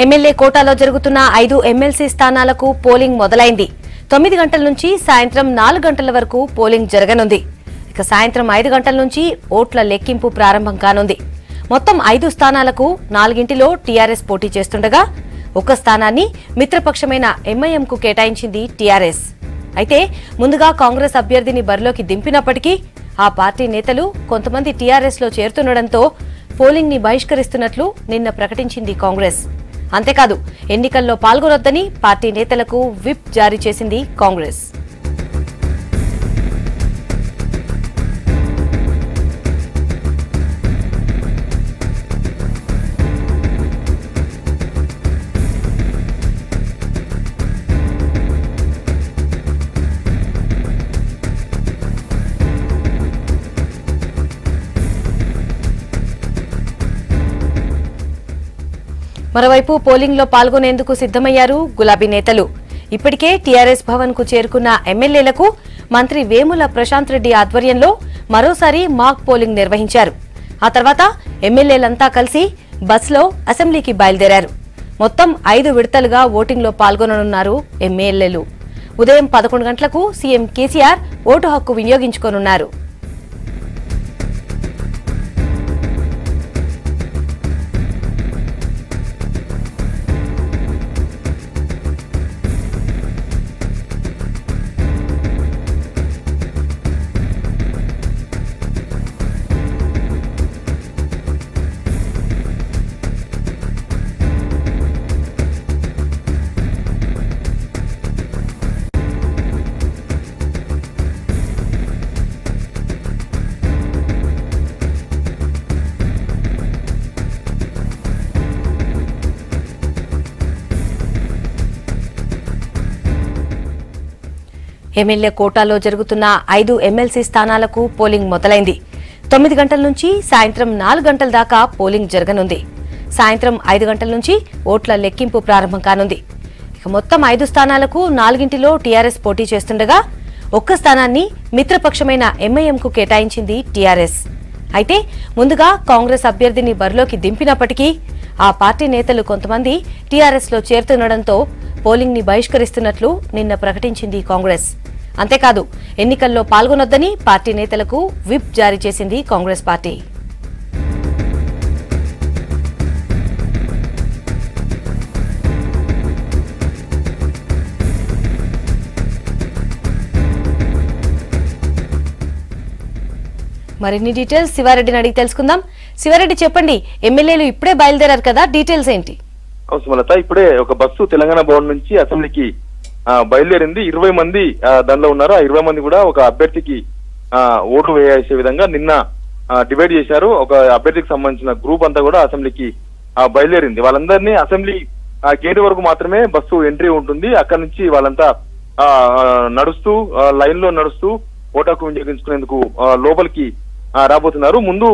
MLA కోటాలో జరుగుతున్న 5 MLC స్థానాలకు పోలింగ్ మొదలైంది. 9 గంటల నుంచి సాయంత్రం 4 గంటల వరకు పోలింగ్ జరగనుంది. ఇక సాయంత్రం 5 గంటల నుంచి ఓట్ల లెక్కింపు ప్రారంభం కానుంది. మొత్తం 5 స్థానాలకు 4ంటిలో టీఆర్ఎస్ పోటీ చేస్తుండగా ఒక స్థానాన్ని మిత్రపక్షమైన ఎంఐఎంకు కేటాయించింది టీఆర్ఎస్. అయితే ముందుగా కాంగ్రెస్ అభ్యర్థిని బరిలోకి దింపినప్పటికీ ఆ పార్టీ నేతలు కొంతమంది టీఆర్ఎస్లో చేరుతుండటంతో పోలింగ్ ని బహిష్కరిస్తున్నట్లు నిన్న ప్రకటించింది కాంగ్రెస్. అంతేకాదు ఎన్నికల్లో పాల్గొనొద్దని పార్టీ నేతలకు విప్ జారీ చేసింది కాంగ్రెస్. మరోవైపు పోలింగ్ లో పాల్గొనేందుకు సిద్దమయ్యారు గులాబీ నేతలు. ఇప్పటికే టీఆర్ఎస్ భవన్ కు చేరుకున్న ఎమ్మెల్యేలకు మంత్రి వేముల ప్రశాంత్ రెడ్డి ఆధ్వర్యంలో మరోసారి మాక్ పోలింగ్ నిర్వహించారు. ఆ తర్వాత ఎమ్మెల్యేలంతా కలిసి బస్సులో అసెంబ్లీకి బయలుదేరారు. మొత్తం 5 విడతలుగా ఓటింగ్ లో పాల్గొననున్నారు ఎమ్మెల్యేలు. ఉదయం 11 గంటలకు సీఎం కేసీఆర్ ఓటు హక్కు వినియోగించుకోనున్నారు. ఎమ్మెల్యే కోటాలో జరుగుతున్న 5 ఎమ్మెల్సీ స్థానాలకు పోలింగ్ మొదలైంది. 9 గంటల నుంచి సాయంత్రం 4 గంటల దాకా పోలింగ్ జరగనుంది. సాయంత్రం 5 గంటల నుంచి ఓట్ల లెక్కింపు ప్రారంభం కానుంది. ఇక మొత్తం 5 స్థానాలకు 4ంటిలో టీఆర్ఎస్ పోటీ చేస్తుండగా ఒక్క స్థానాన్ని మిత్రపక్షమైన ఎంఐఎంకు కేటాయించింది టీఆర్ఎస్. అయితే ముందుగా కాంగ్రెస్ అభ్యర్థిని బరిలోకి దింపినప్పటికీ ఆ పార్టీ నేతలు కొంతమంది టీఆర్ఎస్లో చేరుతుండటంతో పోలింగ్ ని బహిష్కరిస్తున్నట్లు నిన్న ప్రకటించింది కాంగ్రెస్. అంతేకాదు ఎన్నికల్లో పాల్గొనొద్దని పార్టీ నేతలకు విప్ జారీ చేసింది కాంగ్రెస్ పార్టీ. మరిన్ని డీటెయిల్స్ శివారెడ్డిని అడిగి తెలుసుకుందాం. శివారెడ్డి చెప్పండి, ఎమ్మెల్యేలు ఇప్పుడే బయలుదేరారు కదా, డీటెయిల్స్ ఏంటి? సుమలత, ఇప్పుడే ఒక బస్సు తెలంగాణ భవన్ నుంచి అసెంబ్లీకి బయలుదేరింది. 20 మంది దానిలో ఉన్నారు. ఆ 20 మంది కూడా ఒక అభ్యర్థికి ఓటు వేసే విధంగా నిన్న డివైడ్ చేశారు. ఒక అభ్యర్థికి సంబంధించిన గ్రూప్ అంతా కూడా అసెంబ్లీకి బయలుదేరింది. వాళ్ళందరినీ అసెంబ్లీ గేట్ వరకు మాత్రమే బస్సు ఎంట్రీ ఉంటుంది. అక్కడి నుంచి వాళ్ళంతా నడుస్తూ లైన్ లో నడుస్తూ ఓటాకు వినియోగించుకునేందుకు లోపలికి రాబోతున్నారు. ముందు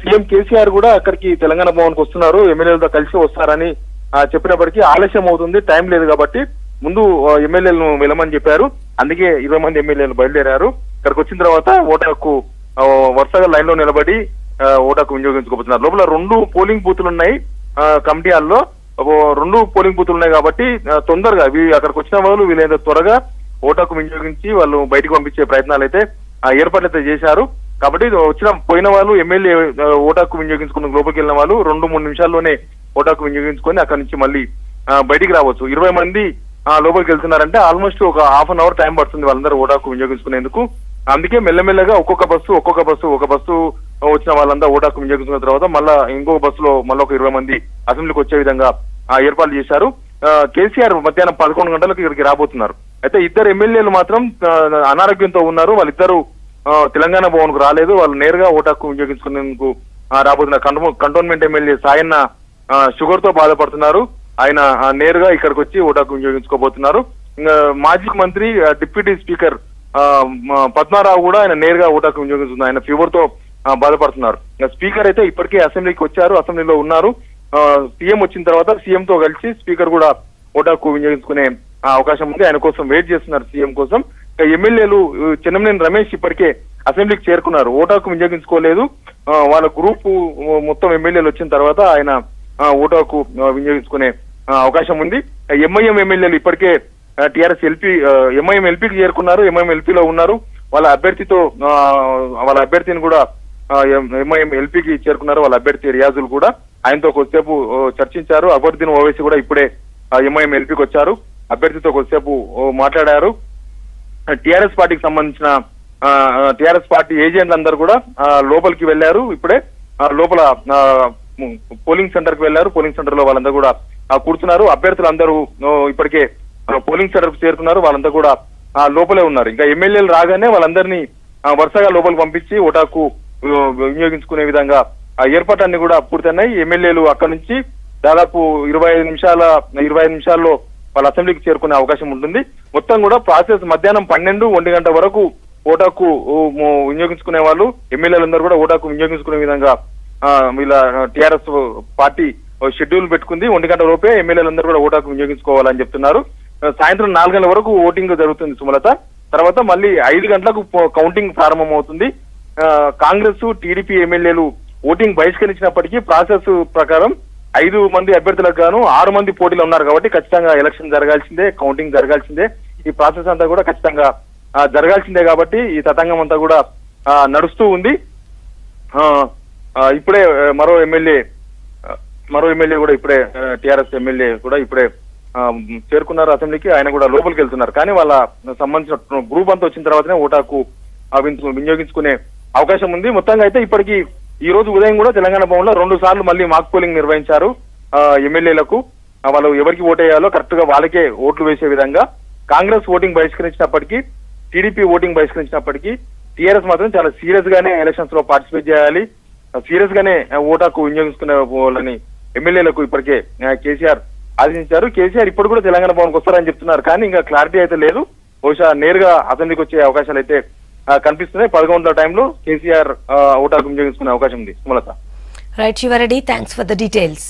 సీఎం కేసీఆర్ కూడా అక్కడికి తెలంగాణ భవన్ కు వస్తున్నారు, ఎమ్మెల్యేలతో కలిసి వస్తారని చెప్పినప్పటికీ ఆలస్యం అవుతుంది, టైం లేదు కాబట్టి ముందు ఎమ్మెల్యేలను వెళ్ళమని చెప్పారు. అందుకే 20 మంది ఎమ్మెల్యేలు బయలుదేరారు. ఇక్కడికి వచ్చిన తర్వాత ఓటాకు వరుసగా లైన్ లో నిలబడి ఓటాకు వినియోగించుకోబోతున్నారు. లోపల 2 పోలింగ్ బూతులు ఉన్నాయి కమిటీ హాల్లో. 2 పోలింగ్ బూతులు ఉన్నాయి కాబట్టి తొందరగా అక్కడికి వచ్చిన వాళ్ళు వీలైనంత త్వరగా ఓటాకు వినియోగించి వాళ్ళు బయటకు పంపించే ప్రయత్నాలు అయితే ఏర్పాట్లు అయితే చేశారు. కాబట్టి పోయిన వాళ్ళు ఎమ్మెల్యే ఓటాకు వినియోగించుకున్న లోపలికి వెళ్ళిన వాళ్ళు 2-3 నిమిషాల్లోనే ఓటాకు వినియోగించుకొని అక్కడి నుంచి మళ్ళీ బయటికి రావచ్చు. 20 మంది లోపలికి వెళ్తున్నారంటే ఆల్మోస్ట్ ఒక ½ అవర్ టైం పడుతుంది వాళ్ళందరూ ఓటాకు వినియోగించుకునేందుకు. అందుకే మెల్లమెల్లగా ఒక బస్సు వచ్చిన వాళ్ళంతా ఓటాకు వినియోగించుకున్న తర్వాత మళ్ళా ఇంకొక బస్సులో మళ్ళీ ఒక 20 మంది అసెంబ్లీకి వచ్చే విధంగా ఏర్పాట్లు చేశారు. కేసీఆర్ మధ్యాహ్నం 11 గంటలకు ఇక్కడికి రాబోతున్నారు. అయితే 2 ఎమ్మెల్యేలు మాత్రం అనారోగ్యంతో ఉన్నారు. వాళ్ళిద్దరూ తెలంగాణ భవన్ కు రాలేదు. వాళ్ళు నేరుగా ఓటాకు వినియోగించుకునేందుకు రాబోతున్నారు. కంటోన్మెంట్ ఎమ్మెల్యే సాయన్న షుగర్ తో బాధపడుతున్నారు. ఆయన నేరుగా ఇక్కడికి వచ్చి ఓటాకు వినియోగించుకోబోతున్నారు. మాజీ మంత్రి డిప్యూటీ స్పీకర్ పద్మారావు కూడా ఆయన నేరుగా ఓటాకు వినియోగించుకున్నారు. ఆయన ఫీవర్ తో బాధపడుతున్నారు. స్పీకర్ అయితే ఇప్పటికే అసెంబ్లీకి వచ్చారు, అసెంబ్లీలో ఉన్నారు. సీఎం వచ్చిన తర్వాత సీఎం తో కలిసి స్పీకర్ కూడా ఓటాకు వినియోగించుకునే అవకాశం ఉంది. ఆయన కోసం వెయిట్ చేస్తున్నారు, సీఎం కోసం. ఎమ్మెల్యేలు చెన్నమనేని రమేష్ ఇప్పటికే అసెంబ్లీకి చేరుకున్నారు, ఓటాకు వినియోగించుకోలేదు. వాళ్ళ గ్రూప్ మొత్తం ఎమ్మెల్యేలు వచ్చిన తర్వాత ఆయన ఓటు హక్కు వినియోగించుకునే అవకాశం ఉంది. ఎంఐఎం ఎమ్మెల్యేలు ఇప్పటికే టీఆర్ఎస్ ఎల్పీ ఎంఐఎం ఎల్పీకి చేరుకున్నారు, ఎంఐఎం ఎల్పీలో ఉన్నారు. వాళ్ళ అభ్యర్థిని కూడా ఎంఐఎం ఎల్పీకి చేరుకున్నారు. వాళ్ళ అభ్యర్థి రియాజులు కూడా ఆయనతో కొద్దిసేపు చర్చించారు. అక్బరుద్దీన్ ఓవైసీ కూడా ఇప్పుడే ఎంఐఎం ఎల్పీకి వచ్చారు, అభ్యర్థితో కొద్దిసేపు మాట్లాడారు. టీఆర్ఎస్ పార్టీకి సంబంధించిన టీఆర్ఎస్ పార్టీ ఏజెంట్లందరూ కూడా లోపలికి వెళ్లారు. ఇప్పుడే లోపల పోలింగ్ సెంటర్ కి వెళ్లారు. పోలింగ్ సెంటర్ లో వాళ్ళందరూ కూడా కూర్చున్నారు. అభ్యర్థులు అందరూ ఇప్పటికే పోలింగ్ సెంటర్ కు చేరుకున్నారు. వాళ్ళంతా కూడా లోపలే ఉన్నారు. ఇంకా ఎమ్మెల్యేలు రాగానే వాళ్ళందరినీ వరుసగా లోపలికి పంపించి ఓటాకు వినియోగించుకునే విధంగా ఏర్పాట్లన్నీ కూడా పూర్తయినాయి. ఎమ్మెల్యేలు అక్కడి నుంచి దాదాపు 25 నిమిషాల్లో వాళ్ళ అసెంబ్లీకి చేరుకునే అవకాశం ఉంటుంది. మొత్తం కూడా ప్రాసెస్ మధ్యాహ్నం 12-1 గంట వరకు ఓటాకు వినియోగించుకునే వాళ్ళు ఎమ్మెల్యేలందరూ కూడా ఓటాకు వినియోగించుకునే విధంగా వీళ్ళ టీఆర్ఎస్ పార్టీ షెడ్యూల్ పెట్టుకుంది. 1 గంట లోపే ఎమ్మెల్యేలందరూ కూడా ఓటాకు వినియోగించుకోవాలని చెప్తున్నారు. సాయంత్రం 4 గంటల వరకు ఓటింగ్ జరుగుతుంది సుమలత. తర్వాత మళ్ళీ 5 గంటలకు కౌంటింగ్ ప్రారంభం అవుతుంది. కాంగ్రెస్ టీడీపీ ఎమ్మెల్యేలు ఓటింగ్ బహిష్కరించినప్పటికీ ప్రాసెస్ ప్రకారం 5 మంది అభ్యర్థులకు గాను 6 మంది పోటీలో ఉన్నారు కాబట్టి ఖచ్చితంగా ఎలక్షన్ జరగాల్సిందే, కౌంటింగ్ జరగాల్సిందే. ఈ ప్రాసెస్ అంతా కూడా ఖచ్చితంగా జరగాల్సిందే కాబట్టి ఈ తతంగం అంతా కూడా నడుస్తూ ఉంది. ఇప్పుడే మరో ఎమ్మెల్యే కూడా ఇప్పుడే టీఆర్ఎస్ ఎమ్మెల్యే కూడా ఇప్పుడే చేరుకున్నారు అసెంబ్లీకి. ఆయన కూడా లోపలికి వెళ్తున్నారు. కానీ వాళ్ళ సంబంధించిన గ్రూప్ అంతా వచ్చిన తర్వాతనే ఓటాకు వినియోగించుకునే అవకాశం ఉంది. మొత్తంగా అయితే ఇప్పటికీ ఈ రోజు ఉదయం కూడా తెలంగాణ భవన్ లో 2 సార్లు మళ్ళీ మాక్ పోలింగ్ నిర్వహించారు. ఎమ్మెల్యేలకు వాళ్ళు ఎవరికి ఓటేయాలో కరెక్ట్ గా వాళ్ళకే ఓట్లు వేసే విధంగా. కాంగ్రెస్ ఓటింగ్ బహిష్కరించినప్పటికీ, టీడీపీ ఓటింగ్ బహిష్కరించినప్పటికీ టీఆర్ఎస్ మాత్రం చాలా సీరియస్ గానే ఎలక్షన్స్ లో పార్టిసిపేట్ చేయాలి, సీరియస్ గానే ఓటాకు వినియోగించుకునే వాళ్ళని ఎమ్మెల్యేలకు ఇప్పటికే కేసీఆర్ ఆదేశించారు. కేసీఆర్ ఇప్పుడు కూడా తెలంగాణ భవన్కి వస్తారని చెప్తున్నారు. కానీ ఇంకా క్లారిటీ అయితే లేదు. బహుశా నేరుగా అసెంబ్లీకి వచ్చే అవకాశాలు అయితే కనిపిస్తున్నాయి. 11 గంటల టైంలో కేసీఆర్ ఓటాకు వినియోగించుకునే అవకాశం ఉంది. Sumalatha. Right Shivareddy, thanks for the details.